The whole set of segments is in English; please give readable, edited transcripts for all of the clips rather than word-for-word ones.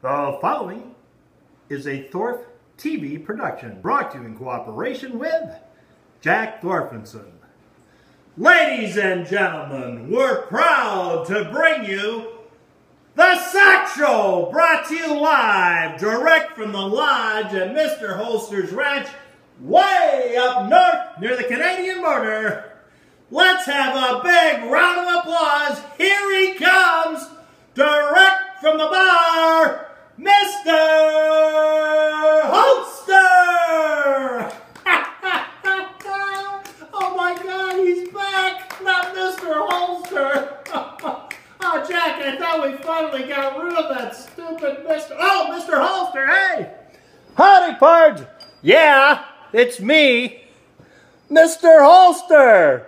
The following is a Thorpe TV production brought to you in cooperation with Jack Thorfinson. Ladies and gentlemen, we're proud to bring you the SOCS Show, brought to you live, direct from the lodge at Mr. Holster's Ranch, way up north near the Canadian border. Let's have a big round of applause. Here he comes, direct from the bar, Mr. Holster! Oh my God, he's back! Not Mr. Holster! Oh, Jack, I thought we finally got rid of that stupid Mr. Oh, Mr. Holster, hey! Howdy, Pards! Yeah, it's me, Mr. Holster!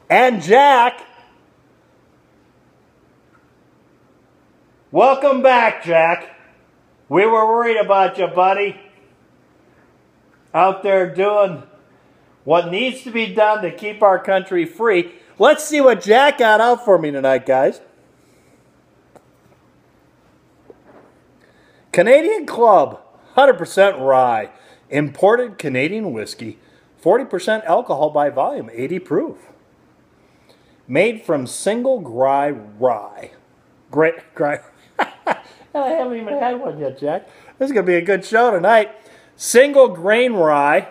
And Jack. Welcome back, Jack. We were worried about you, buddy. Out there doing what needs to be done to keep our country free. Let's see what Jack got out for me tonight, guys. Canadian Club, 100% rye. Imported Canadian whiskey. 40% alcohol by volume, 80 proof. Made from single rye rye. Great. I haven't even had one yet, Jack. This is going to be a good show tonight. Single grain rye.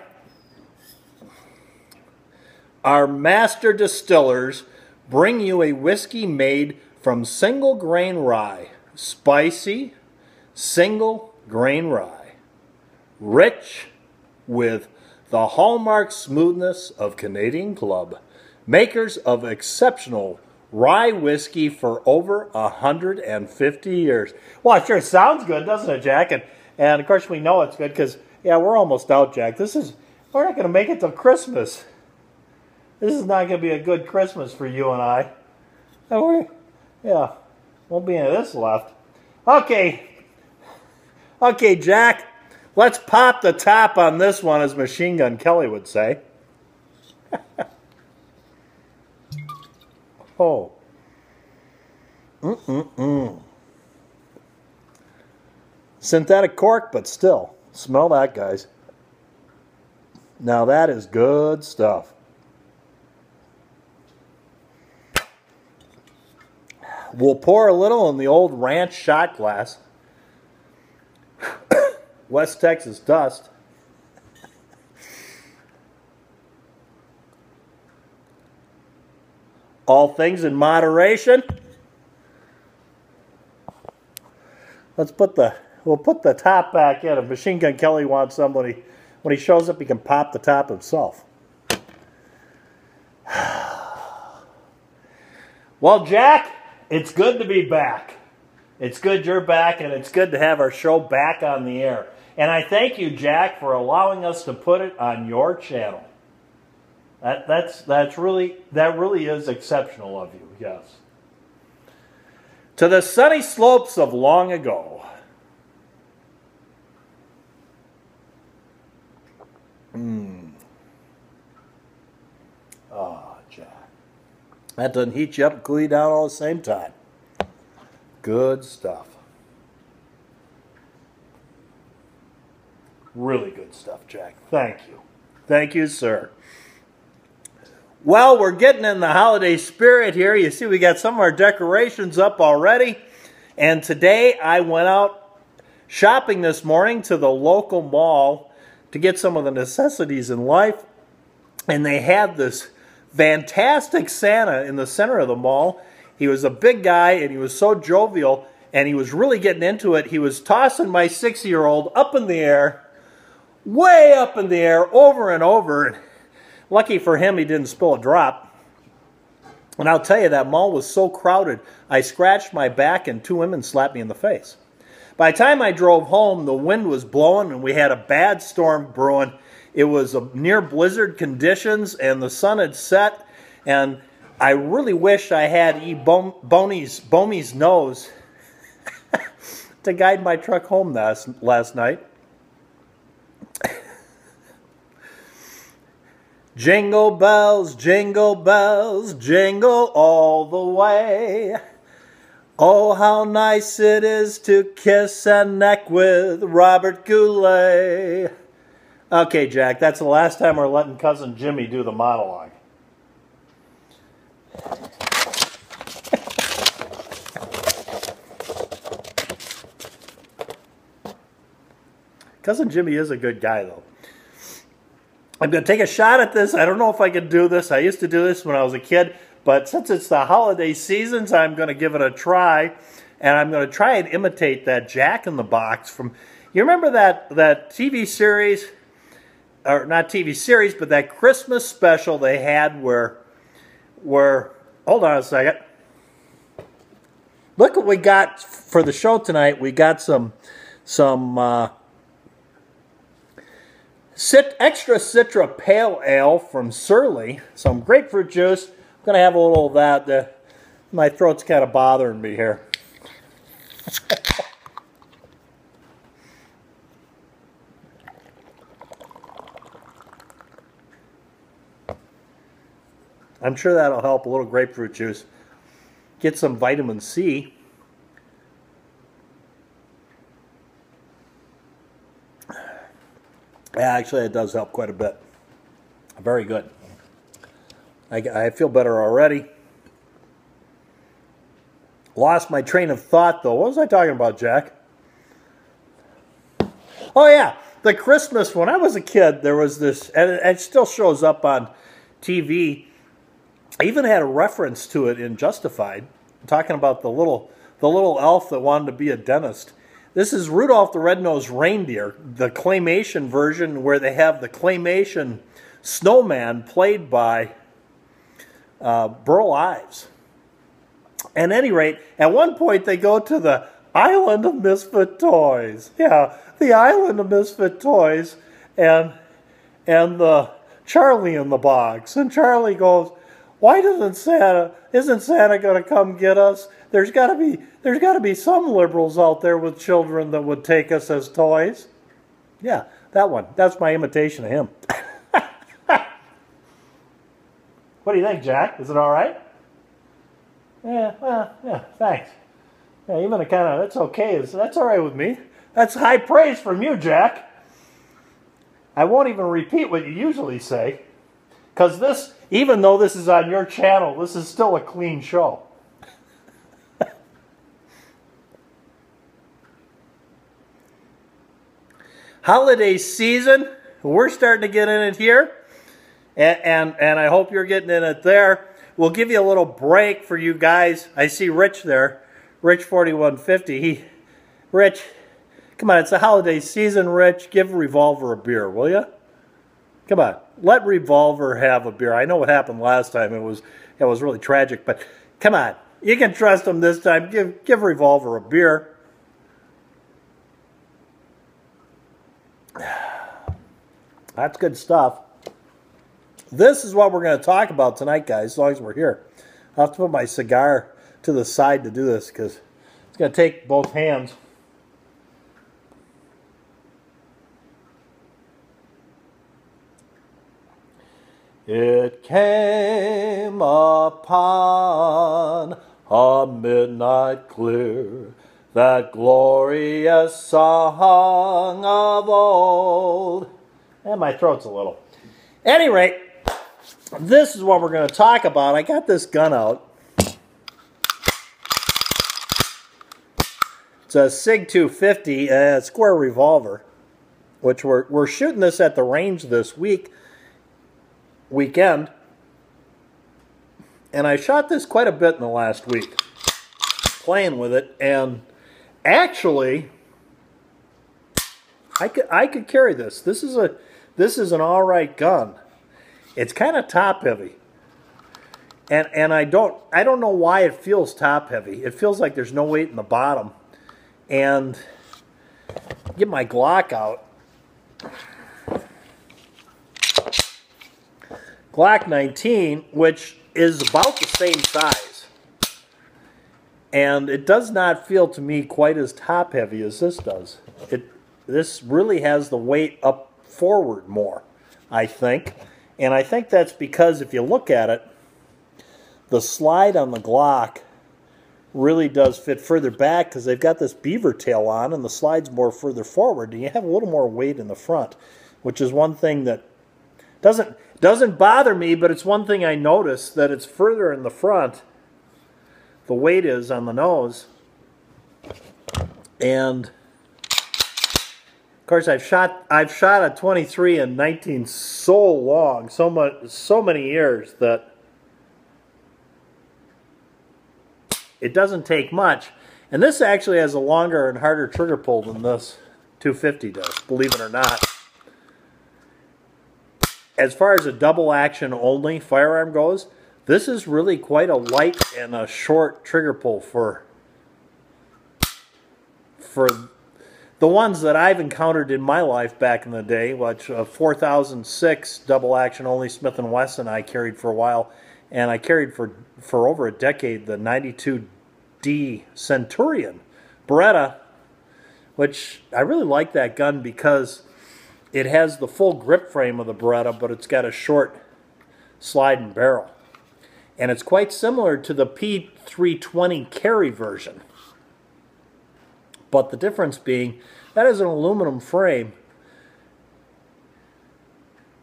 Our master distillers bring you a whiskey made from single grain rye. Spicy, single grain rye. Rich with the hallmark smoothness of Canadian Club. Makers of exceptional rye whiskey for over 150 years. Well, it sure sounds good, doesn't it, Jack? And of course we know it's good because, yeah, we're almost out, Jack. We're not going to make it till Christmas. This is not going to be a good Christmas for you and I. Yeah, won't be any of this left. Okay, Jack, let's pop the top on this one, as Machine Gun Kelly would say. Oh. Synthetic cork, but still. Smell that, guys. Now that is good stuff. We'll pour a little in the old ranch shot glass. West Texas dust. All things in moderation. We'll put the top back in. If Machine Gun Kelly wants somebody, when he shows up, he can pop the top himself. Well, Jack, it's good to be back. It's good you're back, and it's good to have our show back on the air. And I thank you, Jack, for allowing us to put it on your channel. That really is exceptional of you, yes. To the sunny slopes of long ago. Oh, Jack. That doesn't heat you up and cool you down all at the same time. Good stuff. Really good stuff, Jack. Thank you. Thank you, sir. Well, we're getting in the holiday spirit here. You see, we got some of our decorations up already. And today I went out shopping this morning to the local mall to get some of the necessities in life. And they had this fantastic Santa in the center of the mall. He was a big guy, and he was so jovial, and he was really getting into it. He was tossing my 6-year-old up in the air, way up in the air, over and over. Lucky for him, he didn't spill a drop. And I'll tell you, that mall was so crowded, I scratched my back and 2 women slapped me in the face. By the time I drove home, the wind was blowing and we had a bad storm brewing. It was near blizzard conditions and the sun had set. And I really wish I had Bomey's nose to guide my truck home last night. Jingle bells, jingle all the way. Oh, how nice it is to kiss and neck with Robert Goulet. Okay, Jack, that's the last time we're letting Cousin Jimmy do the monologue. Cousin Jimmy is a good guy, though. I'm going to take a shot at this. I don't know if I can do this. I used to do this when I was a kid, but since it's the holiday seasons, I'm going to give it a try, and I'm going to try and imitate that Jack in the Box from, you remember that TV series, or not TV series, but that Christmas special they had where, hold on a second. Look what we got for the show tonight. We got some extra Citra Pale Ale from Surly, some grapefruit juice. I'm going to have a little of that. My throat's kind of bothering me here. I'm sure that'll help, a little grapefruit juice. Get some vitamin C. Yeah, actually, it does help quite a bit. Very good. I feel better already. Lost my train of thought, though. What was I talking about, Jack? Oh, yeah. The Christmas, when I was a kid, there was this, and it still shows up on TV. I even had a reference to it in Justified, talking about the little elf that wanted to be a dentist. This is Rudolph the Red-Nosed Reindeer, the claymation version where they have the claymation snowman played by Burl Ives. At any rate, at one point they go to the Island of Misfit Toys. Yeah, the Island of Misfit Toys, and the Charlie in the box. And Charlie goes, "Why isn't Santa going to come get us? There's got to be some liberals out there with children that would take us as toys." Yeah, that one. That's my imitation of him. What do you think, Jack? Is it all right? Yeah, well, yeah, thanks. Yeah, even that's okay. That's all right with me. That's high praise from you, Jack. I won't even repeat what you usually say, because this, even though this is on your channel, this is still a clean show. Holiday season, we're starting to get in it here, and I hope you're getting in it there. We'll give you a little break for you guys. I see Rich there, Rich 4150. Rich, come on, it's the holiday season, Rich. Give Revolver a beer, will you? Come on, let Revolver have a beer. I know what happened last time. It was really tragic, but come on, you can trust him this time. Give Revolver a beer. That's good stuff. This is what we're going to talk about tonight, guys, as long as we're here. I'll have to put my cigar to the side to do this because it's going to take both hands. It came upon a midnight clear, that glorious song of old. And my throat's a little. At any rate, this is what we're going to talk about. I got this gun out. It's a SIG 250 square revolver, which we're shooting this at the range this weekend. And I shot this quite a bit in the last week, playing with it, and actually, I could carry this. This is an all right gun. It's kind of top heavy, and I don't know why it feels top heavy. It feels like there's no weight in the bottom. And get my Glock out. Glock 19, which is about the same size, and it does not feel to me quite as top heavy as this does. This really has the weight up forward more, I think. And I think that's because if you look at it, the slide on the Glock really does fit further back because they've got this beaver tail on and the slide's more further forward and you have a little more weight in the front, which is one thing that doesn't bother me, but it's one thing I noticed, that it's further in the front, the weight is on the nose. And of course I've shot a 23 and 19 so long, so many years, that it doesn't take much. And this actually has a longer and harder trigger pull than this 250 does, believe it or not. As far as a double action only firearm goes, this is really quite a light and a short trigger pull for the ones that I've encountered in my life back in the day, which a 4006 double action only Smith & Wesson I carried for a while, and I carried for over a decade the 92D Centurion Beretta, which I really like that gun because it has the full grip frame of the Beretta, but it's got a short slide and barrel. And it's quite similar to the P320 carry version. But the difference being, that is an aluminum frame.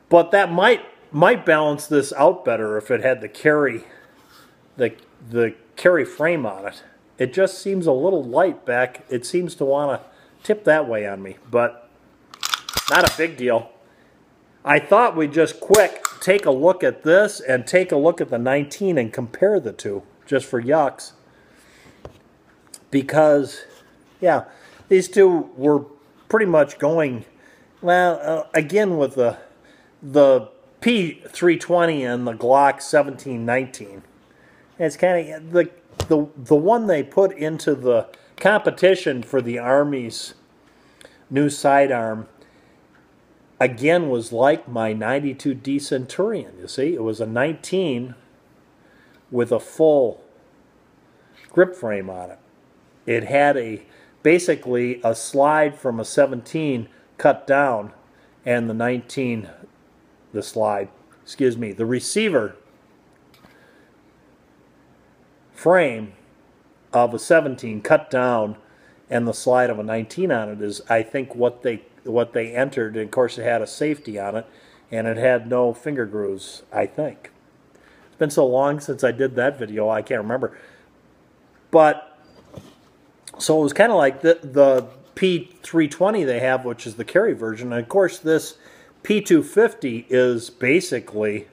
But that might balance this out better if it had the carry frame on it. It just seems a little light back. It seems to want to tip that way on me, but not a big deal. I thought we'd just quick take a look at this and take a look at the 19 and compare the two, just for yucks. Because, yeah, these two were pretty much going, well, again with the P320 and the Glock 1719. It's kind of the one they put into the competition for the Army's new sidearm, again, was like my 92D Centurion. You see, it was a 19 with a full grip frame on it. It had basically a slide from a 17 cut down, and the 19, the receiver frame of a 17 cut down, and the slide of a 19 on it is, I think, what they entered. And of course, it had a safety on it, and it had no finger grooves, I think. It's been so long since I did that video, I can't remember. But so it was kind of like the P320 they have, which is the carry version. And of course, this P250 is basically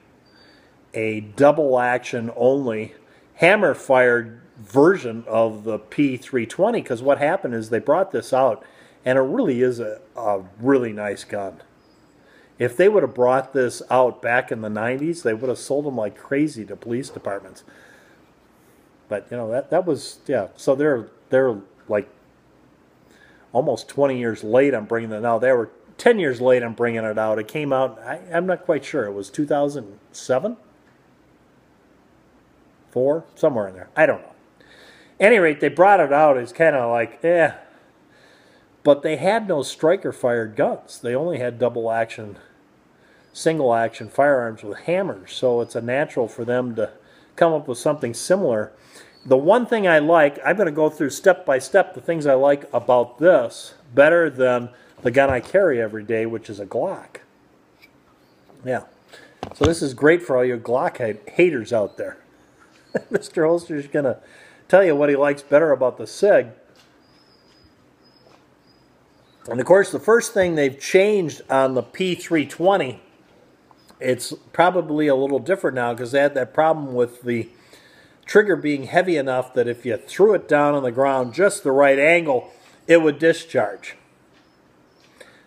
a double action only hammer fired version of the P320, because what happened is they brought this out, and it really is a really nice gun. If they would have brought this out back in the 90s, they would have sold them like crazy to police departments. But you know, that was, yeah, so they're like almost 20 years late on bringing it out. They were 10 years late on bringing it out. It came out, I'm not quite sure, it was 2007? 4? Somewhere in there. I don't know. At any rate, they brought it out. It's kind of like, eh. But they had no striker-fired guns. They only had double-action, single-action firearms with hammers. So it's a natural for them to come up with something similar. The one thing I like, I'm going to go through step by step the things I like about this better than the gun I carry every day, which is a Glock. Yeah. So this is great for all you Glock haters out there. Mr. Holster's going to tell you what he likes better about the SIG. And of course, the first thing they've changed on the P320, it's probably a little different now because they had that problem with the trigger being heavy enough that if you threw it down on the ground just the right angle, it would discharge.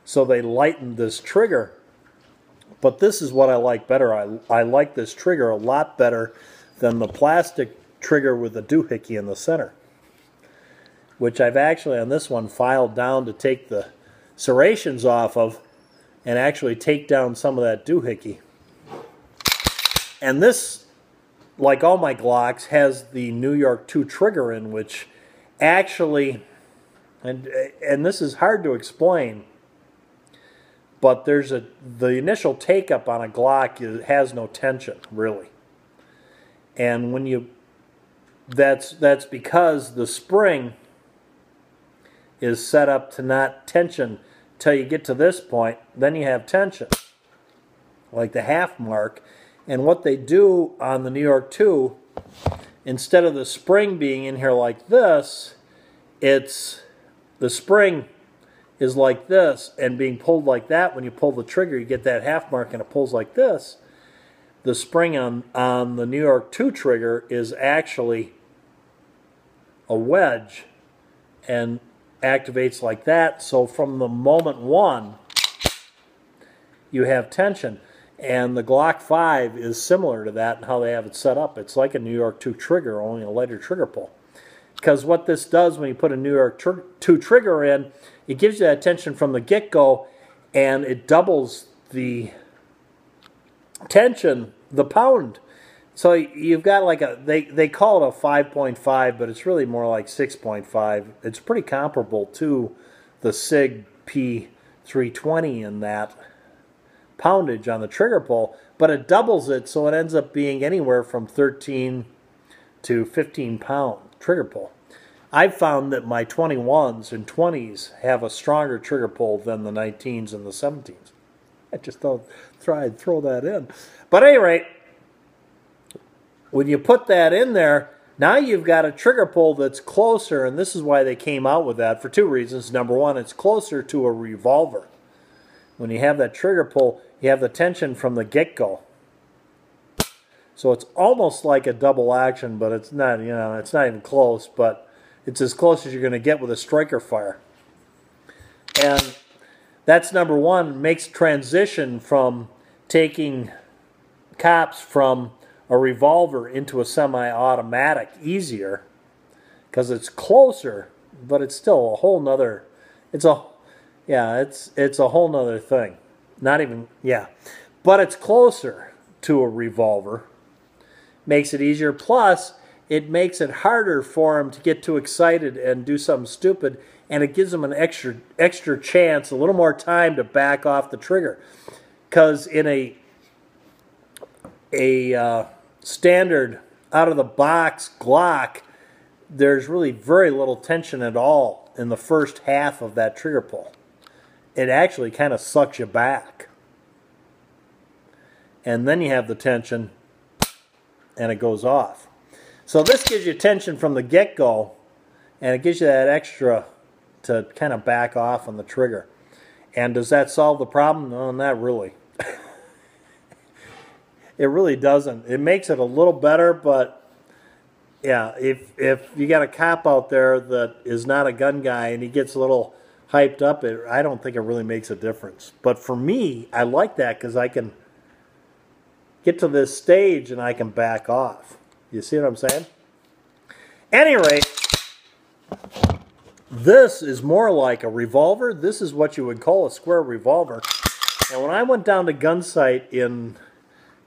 So they lightened this trigger. But this is what I like better. I like this trigger a lot better than the plastic trigger with the doohickey in the center, which I've actually on this one filed down to take the serrations off of and actually take down some of that doohickey. And this, like all my Glocks, has the New York 2 trigger in, which actually, and this is hard to explain, but the initial take-up on a Glock has no tension, really. And when you that's because the spring is set up to not tension till you get to this point. Then you have tension, like the half mark. And what they do on the New York 2, instead of the spring being in here like this, the spring is like this and being pulled like that. When you pull the trigger, you get that half mark and it pulls like this. The spring on the New York 2 trigger is actually a wedge and activates like that. So from the moment one, you have tension. And the Glock 5 is similar to that in how they have it set up. It's like a New York 2 trigger, only a lighter trigger pull. Because what this does when you put a New York 2 trigger in, it gives you that tension from the get-go, and it doubles the tension, the pound. So you've got like they call it a 5.5, but it's really more like 6.5. It's pretty comparable to the SIG P320 in that poundage on the trigger pull, but it doubles it, so it ends up being anywhere from 13 to 15 pound trigger pull. I've found that my 21s and 20s have a stronger trigger pull than the 19s and the 17s. I just thought I'd throw that in. But at any rate, when you put that in there, now you've got a trigger pull that's closer, and this is why they came out with that for two reasons. Number one, it's closer to a revolver. When you have that trigger pull, you have the tension from the get-go. So it's almost like a double action, but it's not, you know, it's not even close, but it's as close as you're going to get with a striker fire. And that's number one, makes transition from taking cops from a revolver into a semi-automatic easier, because it's closer, but it's still a whole nother, it's a whole nother thing. Not even, yeah. But it's closer to a revolver. Makes it easier. Plus, it makes it harder for them to get too excited and do something stupid. And it gives them an extra chance, a little more time to back off the trigger. Because in a standard out-of-the-box Glock, there's really very little tension at all in the first half of that trigger pull. It actually kind of sucks you back. And then you have the tension, and it goes off. So this gives you tension from the get-go, and it gives you that extra to kind of back off on the trigger. And does that solve the problem? No, not really. It really doesn't. It makes it a little better, but yeah, if you got a cop out there that is not a gun guy and he gets a little hyped up, I don't think it really makes a difference. But for me, I like that because I can get to this stage and I can back off. You see what I'm saying? At any rate, this is more like a revolver. This is what you would call a square revolver. And when I went down to Gunsight in,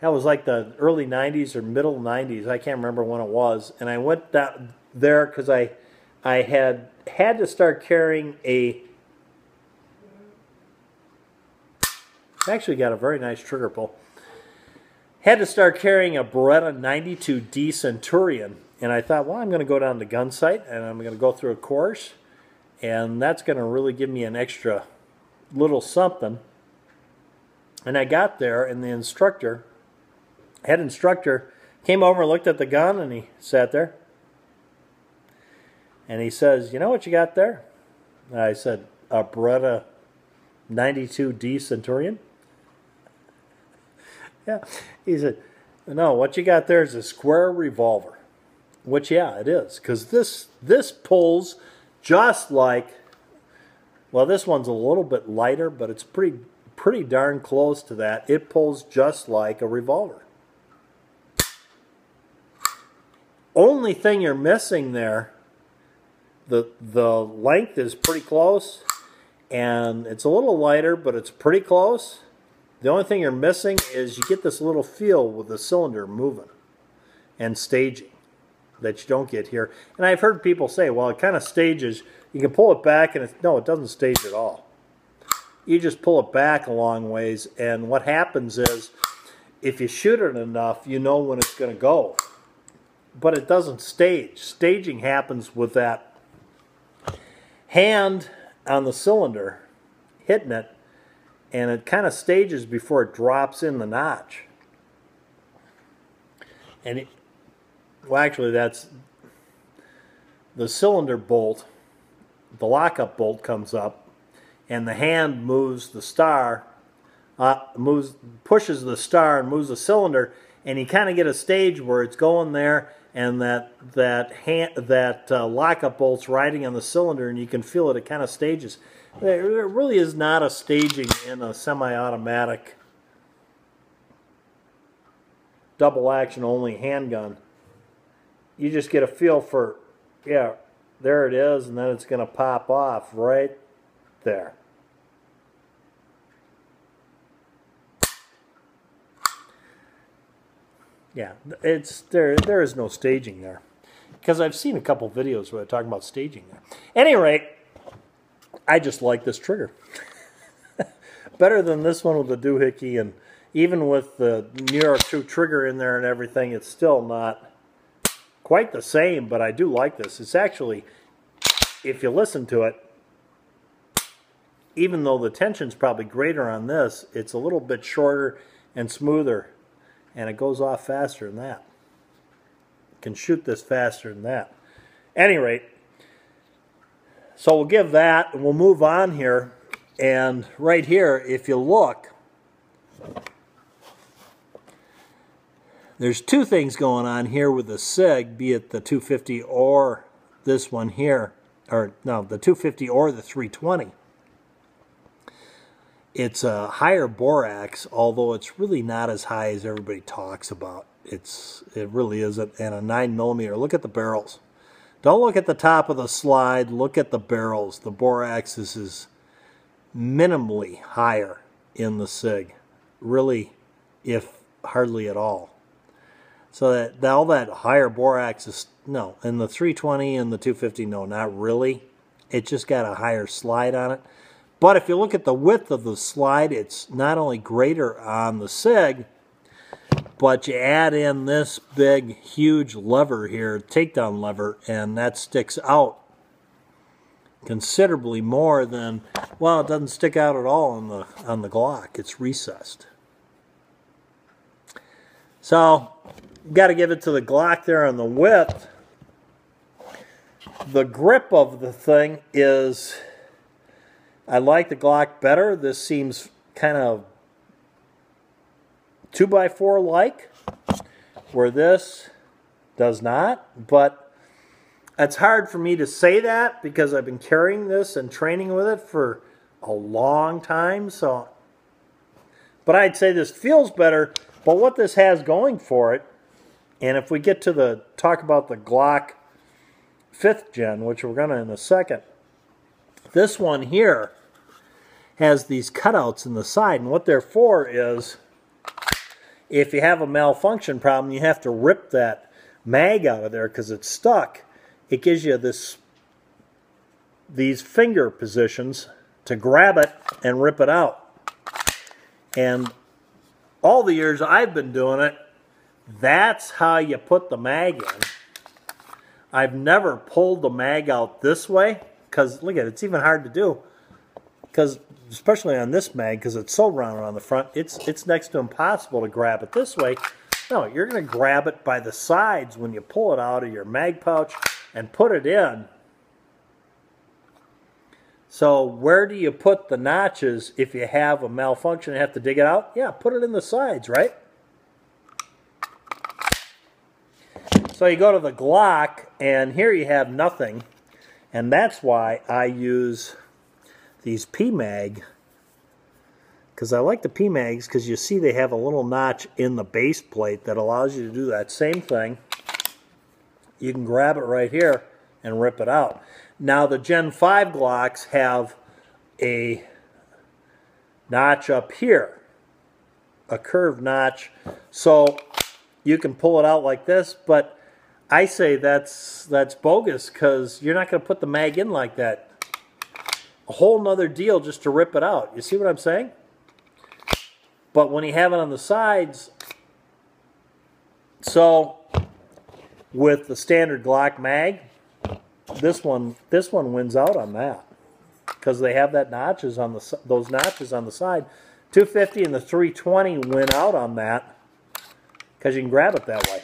that was like the early 90s or middle 90s, I can't remember when it was, and I went down there because I had to start carrying a, actually got a very nice trigger pull. Had to start carrying a Beretta 92D Centurion, and I thought, well, I'm going to go down to Gunsight and I'm going to go through a course, and that's going to really give me an extra little something. And I got there, and the head instructor, came over and looked at the gun, and he sat there, and he says, "You know what you got there?" And I said, "A Beretta 92D Centurion." Yeah, he said, "No, what you got there is a square revolver," which, yeah, it is, because this pulls just like, well, this one's a little bit lighter, but it's pretty darn close to that. It pulls just like a revolver. Only thing you're missing there, the length is pretty close, and it's a little lighter, but it's pretty close. The only thing you're missing is you get this little feel with the cylinder moving and staging that you don't get here. And I've heard people say, well, it kind of stages. You can pull it back, and no, it doesn't stage at all. You just pull it back a long ways, and what happens is if you shoot it enough, you know when it's going to go. but it doesn't stage. Staging happens with that hand on the cylinder hitting it, and it kind of stages before it drops in the notch. And well, actually, that's the cylinder bolt. The lockup bolt comes up, and the hand moves the star, pushes the star and moves the cylinder, and you kind of get a stage where it's going there, and that lockup bolt's riding on the cylinder, and you can feel it. It kind of stages. There really is not a staging in a semi-automatic double action only handgun. You just get a feel for, yeah, there it is, and then it's going to pop off right there. Yeah, there is no staging there, because I've seen a couple videos where they're talking about staging there. At any rate, I just like this trigger. Better than this one with the doohickey, and even with the New York 2 trigger in there and everything, it's still not quite the same, but I do like this. It's actually, if you listen to it, even though the tension's probably greater on this, it's a little bit shorter and smoother, and it goes off faster than that. You can shoot this faster than that. At any rate, so we'll give that, and we'll move on here. And right here, if you look, there's two things going on here with the SIG, be it the 250 or this one here, or no, the 250 or the 320. It's a higher borax, although it's really not as high as everybody talks about. It really isn't. And a 9mm. Look at the barrels. Don't look at the top of the slide. Look at the barrels. The borax is minimally higher in the SIG. Really, if hardly at all. So that all that higher borax is, no. In the 320 and the 250, no, not really. It just got a higher slide on it. But if you look at the width of the slide, it's not only greater on the SIG, but you add in this big, huge lever here, takedown lever, and that sticks out considerably more than, well, it doesn't stick out at all on the Glock. It's recessed. So, got to give it to the Glock there on the width. The grip of the thing is, I like the Glock better. This seems kind of 2x4 like, where this does not. But it's hard for me to say that because I've been carrying this and training with it for a long time. So, but I'd say this feels better. But what this has going for it, and if we get to talk about the Glock 5th gen, which we're going to in a second, this one here has these cutouts in the side, and what they're for is, if you have a malfunction problem, you have to rip that mag out of there because it's stuck. It gives you these finger positions to grab it and rip it out. And all the years I've been doing it, that's how you put the mag in. I've never pulled the mag out this way, because look at it, it's even hard to do. Because especially on this mag, because it's so round on the front, it's next to impossible to grab it this way. No, you're going to grab it by the sides when you pull it out of your mag pouch and put it in. So where do you put the notches if you have a malfunction and have to dig it out? Yeah, put it in the sides, right? So you go to the Glock, and here you have nothing. And that's why I use these PMag, because I like the PMags because you see they have a little notch in the base plate that allows you to do that same thing. You can grab it right here and rip it out. Now the Gen 5 Glocks have a notch up here, a curved notch, so you can pull it out like this, but I say that's bogus because you're not going to put the mag in like that. A whole nother deal just to rip it out. You see what I'm saying? But when you have it on the sides, so with the standard Glock mag, this one wins out on that because they have that notches on those notches on the side. 250 and the 320 win out on that because you can grab it that way.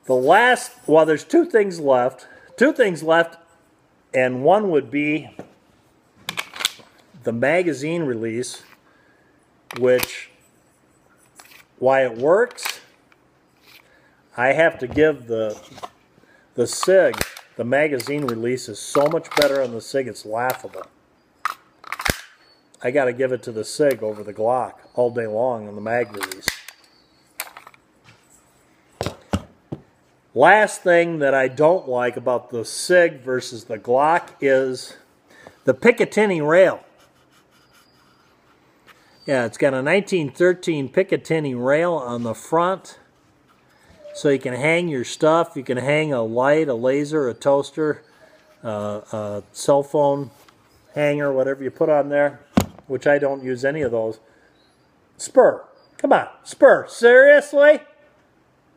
The last, well, there's two things left, and one would be the magazine release, which, why it works, I have to give the SIG, the magazine release is so much better on the SIG, it's laughable. I got to give it to the SIG over the Glock all day long on the mag release. Last thing that I don't like about the SIG versus the Glock is the Picatinny rail. Yeah, it's got a 1913 Picatinny rail on the front, so you can hang your stuff. You can hang a light, a laser, a toaster, a cell phone hanger, whatever you put on there, which I don't use any of those. Spur, come on, Spur, seriously?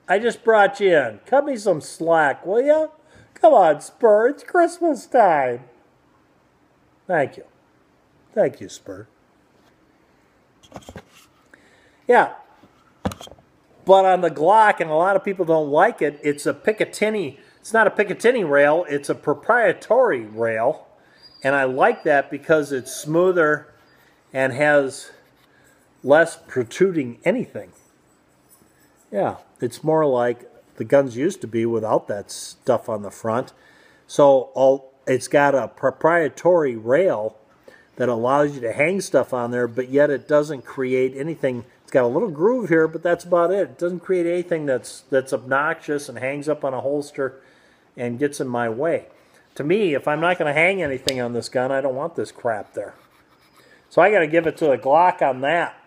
I just brought you in. Cut me some slack, will you? Come on, Spur, it's Christmas time. Thank you. Thank you, Spur. Yeah, but on the Glock, and a lot of people don't like it, it's a Picatinny. It's not a Picatinny rail, it's a proprietary rail. And I like that because it's smoother and has less protruding anything. Yeah, it's more like the guns used to be without that stuff on the front. So it's got a proprietary rail that allows you to hang stuff on there, but yet it doesn't create anything. It's got a little groove here, but that's about it. It doesn't create anything that's obnoxious and hangs up on a holster and gets in my way. To me, if I'm not going to hang anything on this gun, I don't want this crap there. So I got to give it to the Glock on that.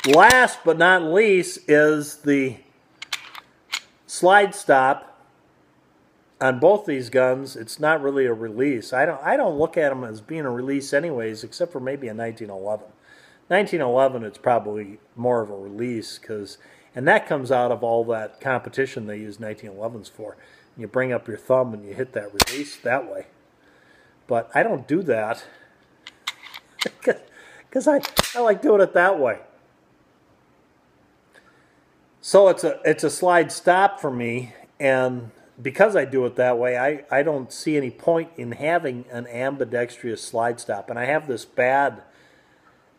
Last but not least is the slide stop on both these guns. It's not really a release. I don't look at them as being a release anyways, except for maybe a 1911. 1911, it's probably more of a release and that comes out of all that competition they use 1911s for. You bring up your thumb and you hit that release that way. But I don't do that because I like doing it that way. So it's a slide stop for me, and because I do it that way, I don't see any point in having an ambidextrous slide stop. And I have this bad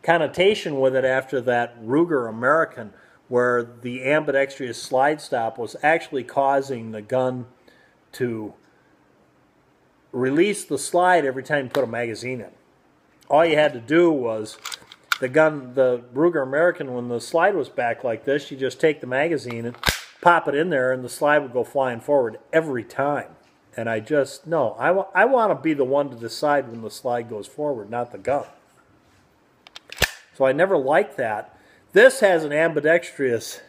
connotation with it after that Ruger American, where the ambidextrous slide stop was actually causing the gun to release the slide every time you put a magazine in. All you had to do was the Ruger American, when the slide was back like this, you just take the magazine and pop it in there and the slide would go flying forward every time. And I want to be the one to decide when the slide goes forward, not the gun. So I never liked that. This has an ambidextrous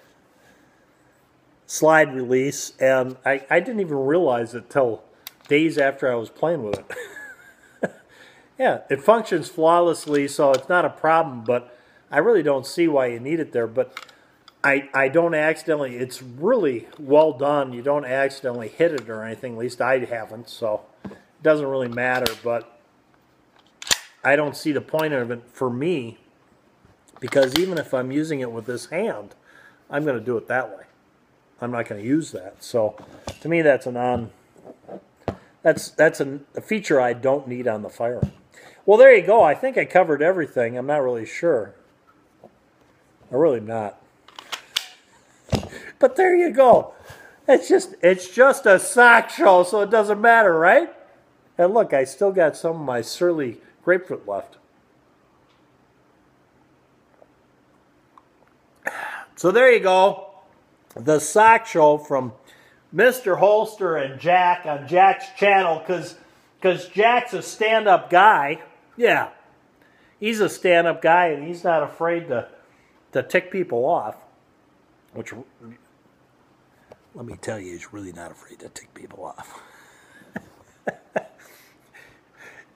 slide release, and I didn't even realize it till days after I was playing with it. Yeah, it functions flawlessly, so it's not a problem, but I really don't see why you need it there. But I don't accidentally, it's really well done. You don't accidentally hit it or anything, at least I haven't, so it doesn't really matter. But I don't see the point of it for me, because even if I'm using it with this hand, I'm going to do it that way. I'm not going to use that. So to me, that's a feature I don't need on the firearm. Well, there you go. I think I covered everything. I'm not really sure. I'm really not. But there you go. It's just a SOCS show, so it doesn't matter, right? And look, I still got some of my surly grapefruit left. So there you go. The SOCS show from Mr. Holster and Jack on Jack's channel, because Jack's a stand-up guy. Yeah, he's a stand-up guy, and he's not afraid to tick people off. Which, let me tell you, he's really not afraid to tick people off.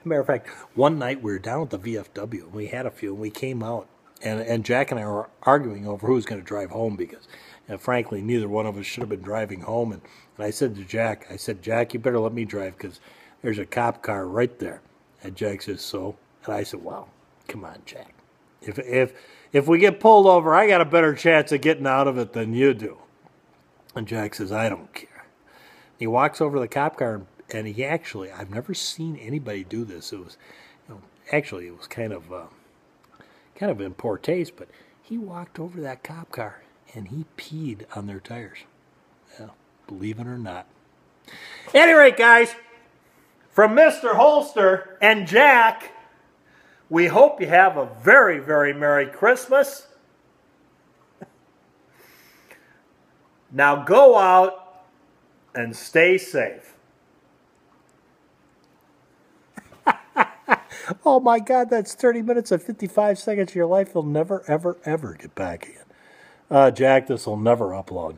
Matter of fact, one night we were down at the VFW, and we had a few, and we came out, And Jack and I were arguing over who was going to drive home because, frankly, neither one of us should have been driving home. And I said to Jack, Jack, you better let me drive because there's a cop car right there. And Jack says, so? And I said, well, come on, Jack. If we get pulled over, I got a better chance of getting out of it than you do. And Jack says, I don't care. He walks over to the cop car, and he actually, I've never seen anybody do this. It was, actually, it was kind of in poor taste, but he walked over to that cop car, and he peed on their tires. Yeah, believe it or not. At any rate, guys, from Mr. Holster and Jack, we hope you have a very, very Merry Christmas. Now go out and stay safe. Oh my God, that's 30 minutes and 55 seconds of your life you'll never, ever, ever get back again. Jack, this will never upload.